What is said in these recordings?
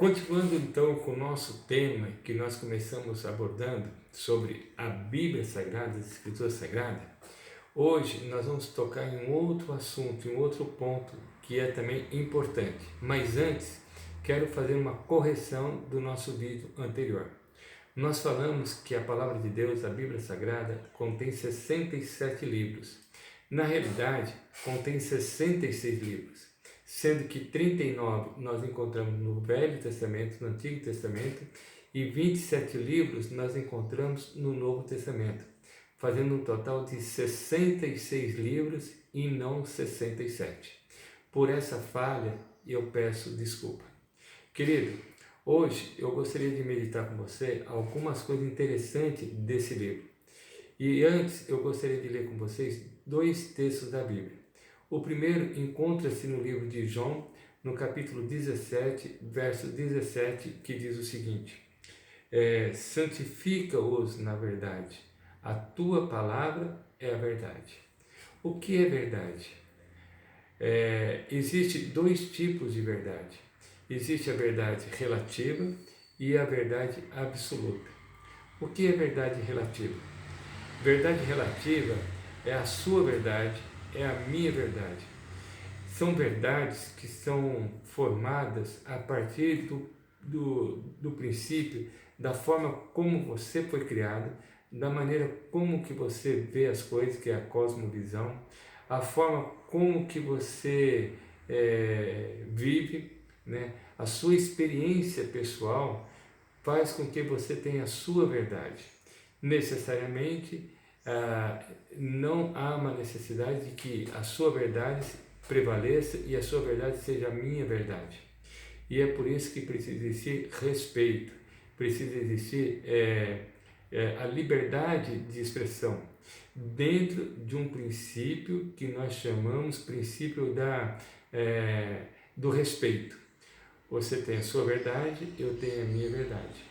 Continuando então com o nosso tema que nós começamos abordando sobre a Bíblia Sagrada, as Escrituras Sagradas, hoje nós vamos tocar em um outro assunto, em um outro ponto que é também importante. Mas antes, quero fazer uma correção do nosso vídeo anterior. Nós falamos que a Palavra de Deus, a Bíblia Sagrada, contém 67 livros. Na realidade, contém 66 livros, sendo que 39 nós encontramos no Velho Testamento, no Antigo Testamento, e 27 livros nós encontramos no Novo Testamento, fazendo um total de 66 livros e não 67. Por essa falha, eu peço desculpa. Querido, hoje eu gostaria de meditar com você algumas coisas interessantes desse livro. E antes eu gostaria de ler com vocês dois textos da Bíblia. O primeiro encontra-se no livro de João, no capítulo 17, verso 17, que diz o seguinte: santifica-os na verdade, a tua palavra é a verdade. O que é verdade? Existem dois tipos de verdade. Existe a verdade relativa e a verdade absoluta. O que é verdade relativa? Verdade relativa é a sua verdade, é a minha verdade. São verdades que são formadas a partir do princípio, da forma como você foi criado, da maneira como que você vê as coisas, que é a cosmovisão, a forma como que você vive, né? A sua experiência pessoal faz com que você tenha a sua verdade. Necessariamente, não há uma necessidade de que a sua verdade prevaleça e a sua verdade seja a minha verdade. E é por isso que precisa existir respeito, precisa existir a liberdade de expressão dentro de um princípio que nós chamamos princípio do respeito. Você tem a sua verdade, eu tenho a minha verdade.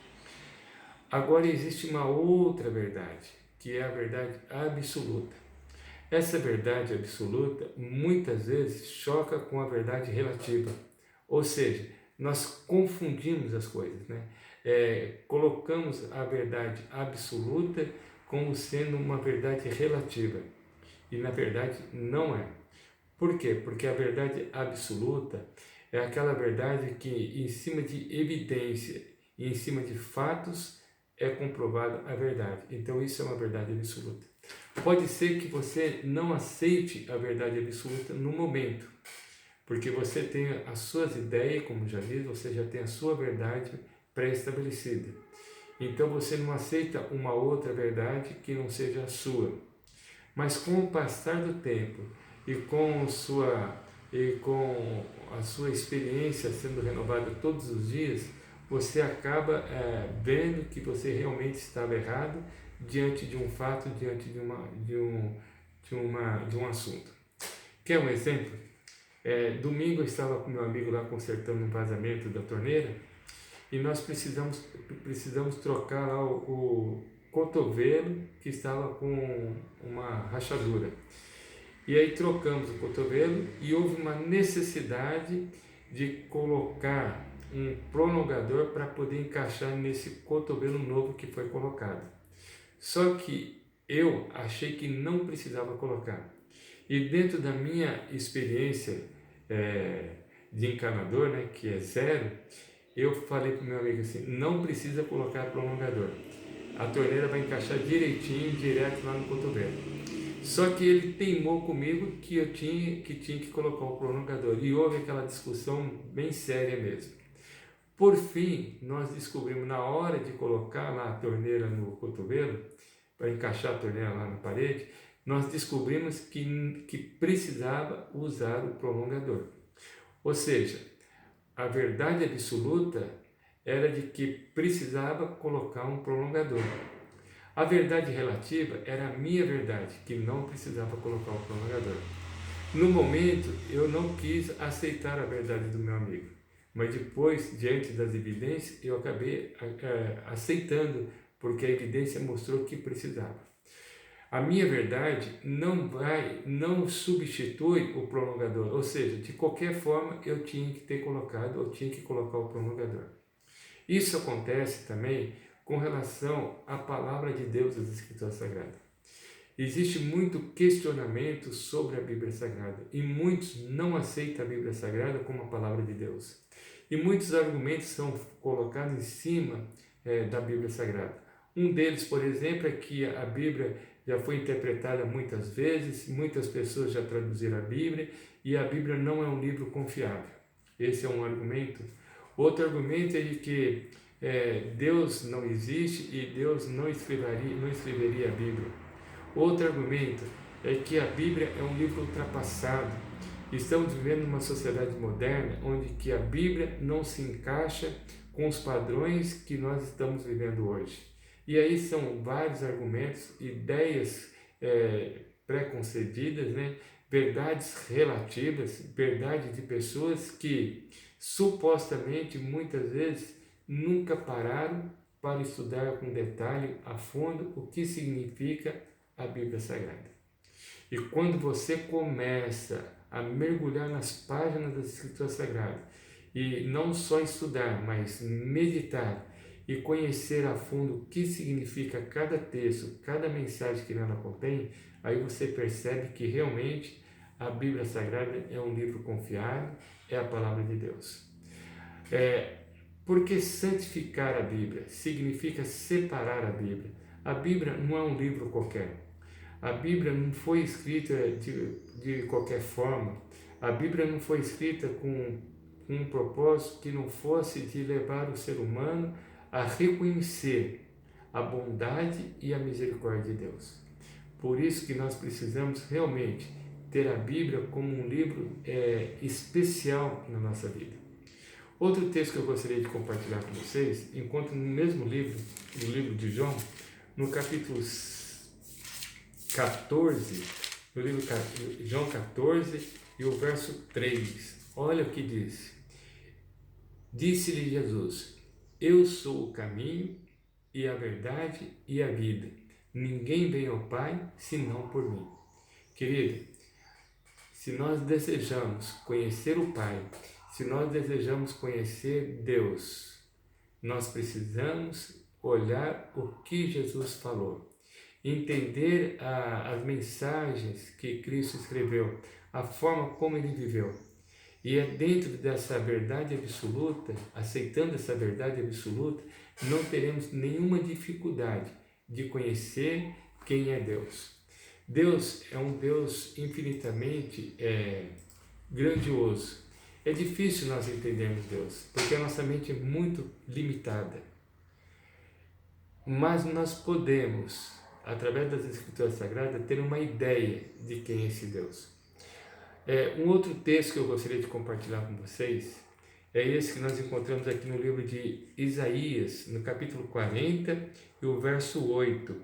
Agora existe uma outra verdade, que é a verdade absoluta. Essa verdade absoluta muitas vezes choca com a verdade relativa, ou seja, nós confundimos as coisas, né? Colocamos a verdade absoluta como sendo uma verdade relativa, e na verdade não é. Por quê? Porque a verdade absoluta é aquela verdade que, em cima de evidência e em cima de fatos, é comprovada a verdade. Então isso é uma verdade absoluta. Pode ser que você não aceite a verdade absoluta no momento, porque você tem as suas ideias, como já disse, você já tem a sua verdade pré-estabelecida. Então você não aceita uma outra verdade que não seja a sua. Mas com o passar do tempo e com a sua experiência sendo renovada todos os dias, você acaba vendo que você realmente estava errado diante de um fato, diante de um assunto. Quer um exemplo? Domingo eu estava com meu amigo lá consertando um vazamento da torneira e nós precisamos trocar lá o cotovelo que estava com uma rachadura. E aí trocamos o cotovelo e houve uma necessidade de colocar um prolongador para poder encaixar nesse cotovelo novo que foi colocado. Só que eu achei que não precisava colocar. E dentro da minha experiência de encanador, né, que é zero, eu falei para o meu amigo assim, não precisa colocar prolongador. A torneira vai encaixar direitinho, direto lá no cotovelo. Só que ele teimou comigo que eu tinha que colocar o prolongador. E houve aquela discussão bem séria mesmo. Por fim, nós descobrimos na hora de colocar lá a torneira no cotovelo, para encaixar a torneira lá na parede, nós descobrimos que precisava usar o prolongador. Ou seja, a verdade absoluta era de que precisava colocar um prolongador. A verdade relativa era a minha verdade, que não precisava colocar o prolongador. No momento, eu não quis aceitar a verdade do meu amigo, mas depois, diante das evidências, eu acabei aceitando, porque a evidência mostrou que precisava. A minha verdade não substitui o prolongador, ou seja, de qualquer forma eu tinha que ter colocado, eu tinha que colocar o prolongador. Isso acontece também com relação à palavra de Deus das Escrituras Sagradas. Existe muito questionamento sobre a Bíblia Sagrada e muitos não aceitam a Bíblia Sagrada como a palavra de Deus. E muitos argumentos são colocados em cima da Bíblia Sagrada. Um deles, por exemplo, é que a Bíblia já foi interpretada muitas vezes, muitas pessoas já traduziram a Bíblia e a Bíblia não é um livro confiável. Esse é um argumento. Outro argumento é de que Deus não existe e Deus não escreveria a Bíblia. Outro argumento é que a Bíblia é um livro ultrapassado. Estamos vivendo numa sociedade moderna onde que a Bíblia não se encaixa com os padrões que nós estamos vivendo hoje. E aí são vários argumentos, ideias preconcedidas, né? Verdades relativas, verdade de pessoas que supostamente muitas vezes nunca pararam para estudar com detalhe a fundo o que significa a Bíblia Sagrada. E quando você começa a mergulhar nas páginas das Escrituras Sagradas e não só estudar, mas meditar e conhecer a fundo o que significa cada texto, cada mensagem que ela contém, aí você percebe que realmente a Bíblia Sagrada é um livro confiável, é a palavra de Deus. Porque santificar a Bíblia significa separar a Bíblia. A Bíblia não é um livro qualquer. A Bíblia não foi escrita de qualquer forma. A Bíblia não foi escrita com um propósito que não fosse de levar o ser humano a reconhecer a bondade e a misericórdia de Deus. Por isso que nós precisamos realmente ter a Bíblia como um livro especial na nossa vida. Outro texto que eu gostaria de compartilhar com vocês, encontra no mesmo livro, no livro de João, no capítulo 14, no livro de João 14 e o verso 3. Olha o que diz. Disse-lhe Jesus: eu sou o caminho e a verdade e a vida. Ninguém vem ao Pai senão por mim. Querido, se nós desejamos conhecer o Pai, se nós desejamos conhecer Deus, nós precisamos olhar o que Jesus falou, entender as mensagens que Cristo escreveu, a forma como ele viveu. E é dentro dessa verdade absoluta, aceitando essa verdade absoluta, não teremos nenhuma dificuldade de conhecer quem é Deus. Deus é um Deus infinitamente grandioso. É difícil nós entendermos Deus, porque a nossa mente é muito limitada. Mas nós podemos, através das Escrituras Sagradas, ter uma ideia de quem é esse Deus. Um outro texto que eu gostaria de compartilhar com vocês é esse que nós encontramos aqui no livro de Isaías, no capítulo 40 e o verso 8,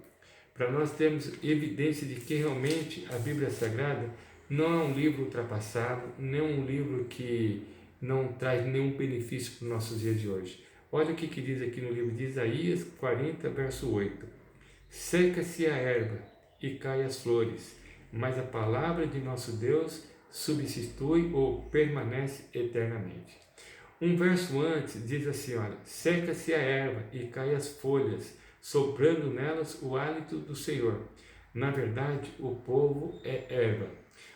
para nós termos evidência de que realmente a Bíblia Sagrada não é um livro ultrapassado, nem um livro que não traz nenhum benefício para os nossos dias de hoje. Olha o que diz aqui no livro de Isaías 40, verso 8. Seca-se a erva e cai as flores, mas a palavra de nosso Deus substitui ou permanece eternamente. Um verso antes diz assim, olha, seca-se a erva e cai as folhas, soprando nelas o hálito do Senhor. Na verdade, o povo é erva.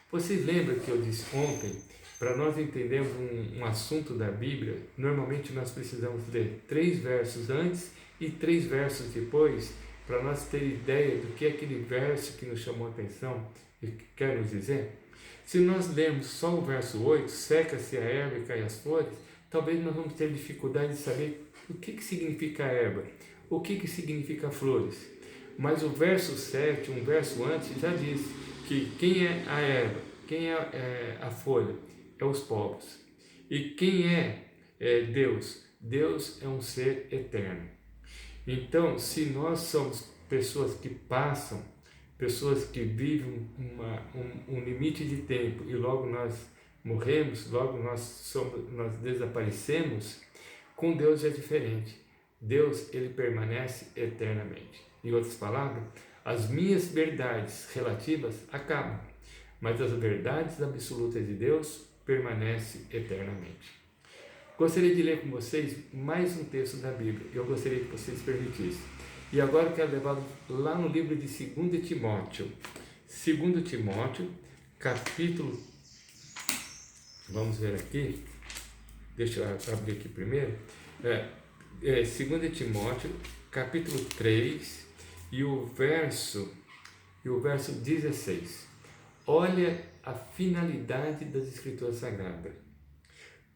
Vocês lembram que eu disse ontem, para nós entendermos um assunto da Bíblia, normalmente nós precisamos ler 3 versos antes e 3 versos depois, para nós ter ideia do que é aquele verso que nos chamou a atenção e que quer nos dizer? Se nós lermos só o verso 8, seca-se a erva e cai as flores, talvez nós vamos ter dificuldade de saber o que significa erva, o que significa flores. Mas o verso 7, um verso antes, já diz que quem é a erva, quem é a folha, é os povos. E quem é Deus? Deus é um ser eterno. Então, se nós somos pessoas que passam, pessoas que vivem um limite de tempo e logo nós morremos, logo nós desaparecemos, com Deus é diferente. Deus, ele permanece eternamente. Em outras palavras, as minhas verdades relativas acabam, mas as verdades absolutas de Deus permanecem eternamente. Gostaria de ler com vocês mais um texto da Bíblia. Eu gostaria que vocês permitissem. E agora eu quero levá-los lá no livro de 2 Timóteo. 2 Timóteo, capítulo... Vamos ver aqui. Deixa eu abrir aqui primeiro. 2 Timóteo, capítulo 3, e o verso 16. Olha a finalidade das Escrituras Sagradas.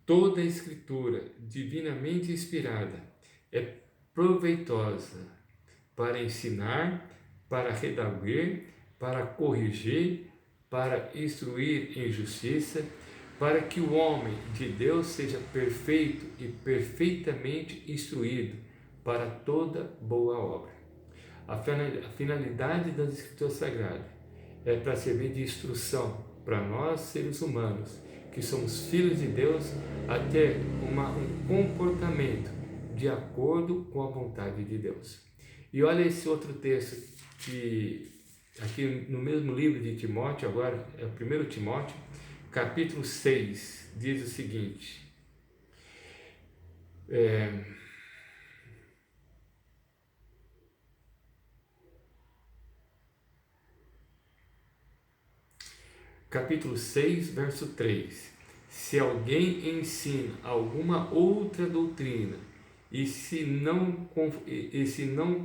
Toda a Escritura divinamente inspirada é proveitosa para ensinar, para redarguir, para corrigir, para instruir em justiça, para que o homem de Deus seja perfeito e perfeitamente instruído para toda boa obra. A finalidade das Escrituras Sagradas é para servir de instrução para nós, seres humanos, que somos filhos de Deus, a ter um comportamento de acordo com a vontade de Deus. E olha esse outro texto, que aqui no mesmo livro de Timóteo, agora é o 1 Timóteo, capítulo 6, diz o seguinte... Capítulo 6, verso 3. Se alguém ensina alguma outra doutrina e se não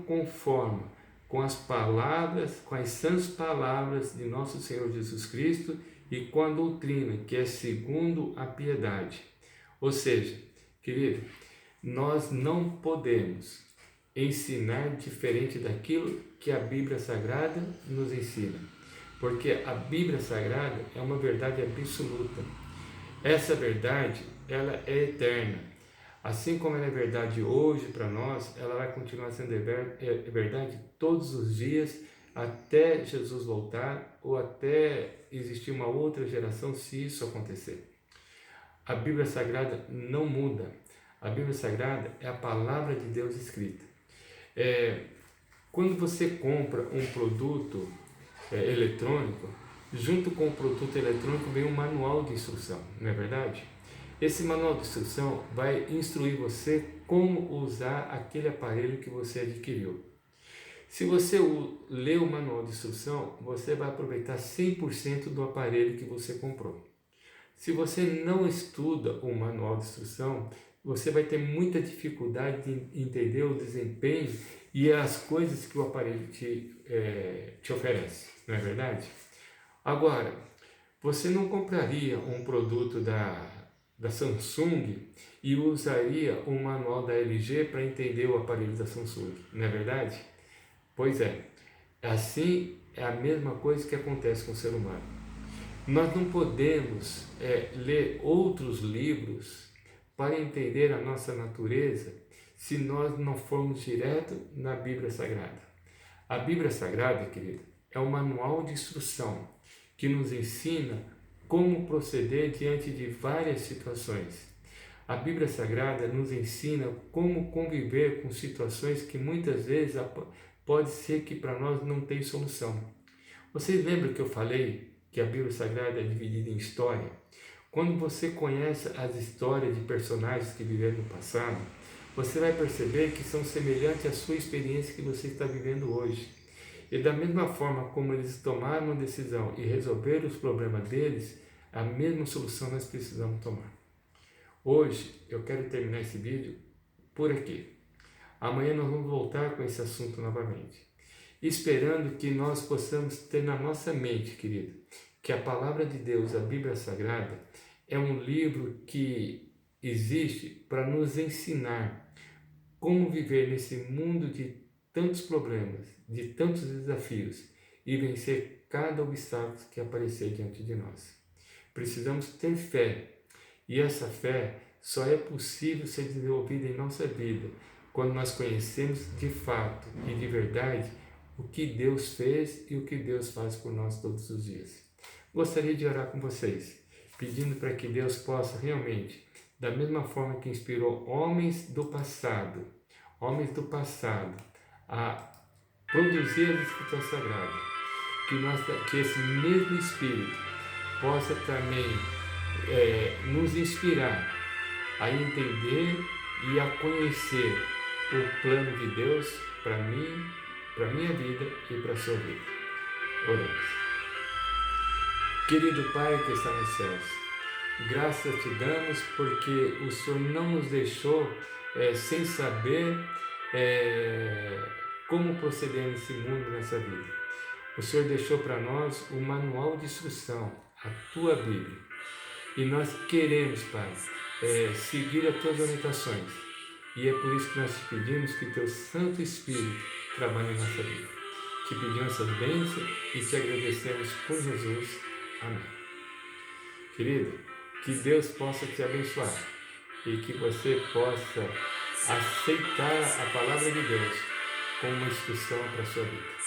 conforma com as palavras, com as sãs palavras de nosso Senhor Jesus Cristo e com a doutrina que é segundo a piedade. Ou seja, querido, nós não podemos ensinar diferente daquilo que a Bíblia Sagrada nos ensina. Porque a Bíblia Sagrada é uma verdade absoluta. Essa verdade, ela é eterna. Assim como ela é verdade hoje para nós, ela vai continuar sendo verdade todos os dias, até Jesus voltar, ou até existir uma outra geração, se isso acontecer. A Bíblia Sagrada não muda. A Bíblia Sagrada é a palavra de Deus escrita. Quando você compra um produto eletrônico, junto com o produto eletrônico vem um manual de instrução, não é verdade? Esse manual de instrução vai instruir você como usar aquele aparelho que você adquiriu. Se você ler o manual de instrução, você vai aproveitar 100% do aparelho que você comprou. Se você não estuda o manual de instrução, você vai ter muita dificuldade de entender o desempenho e as coisas que o aparelho te oferece, não é verdade? Agora, você não compraria um produto da Samsung e usaria o manual da LG para entender o aparelho da Samsung, não é verdade? Pois é, assim é a mesma coisa que acontece com o ser humano. Nós não podemos ler outros livros para entender a nossa natureza se nós não formos direto na Bíblia Sagrada. A Bíblia Sagrada, querido, é um manual de instrução que nos ensina como proceder diante de várias situações. A Bíblia Sagrada nos ensina como conviver com situações que muitas vezes pode ser que para nós não tem solução. Vocês lembram que eu falei que a Bíblia Sagrada é dividida em história? Quando você conhece as histórias de personagens que viveram no passado, você vai perceber que são semelhantes à sua experiência que você está vivendo hoje. E da mesma forma como eles tomaram uma decisão e resolveram os problemas deles, a mesma solução nós precisamos tomar. Hoje eu quero terminar esse vídeo por aqui. Amanhã nós vamos voltar com esse assunto novamente, esperando que nós possamos ter na nossa mente, querido, que a Palavra de Deus, a Bíblia Sagrada, é um livro que existe para nos ensinar como viver nesse mundo de tantos problemas, de tantos desafios e vencer cada obstáculo que aparecer diante de nós. Precisamos ter fé, e essa fé só é possível ser desenvolvida em nossa vida quando nós conhecemos de fato e de verdade o que Deus fez e o que Deus faz por nós todos os dias. Gostaria de orar com vocês, pedindo para que Deus possa realmente, da mesma forma que inspirou homens do passado a produzir as Escrituras Sagradas, que esse mesmo Espírito possa também nos inspirar a entender e a conhecer o plano de Deus para mim, para a minha vida e para a sua vida. Oremos. Querido Pai que está nos céus, graças te damos porque o Senhor não nos deixou sem saber como proceder nesse mundo, nessa vida. O Senhor deixou para nós o manual de instrução, a Tua Bíblia. E nós queremos, Pai, seguir as Tuas orientações. E é por isso que nós te pedimos que Teu Santo Espírito trabalhe em nossa vida. Te pedimos essas bênçãos e te agradecemos por Jesus. Amém. Querido, que Deus possa te abençoar e que você possa aceitar a palavra de Deus como uma instrução para a sua vida.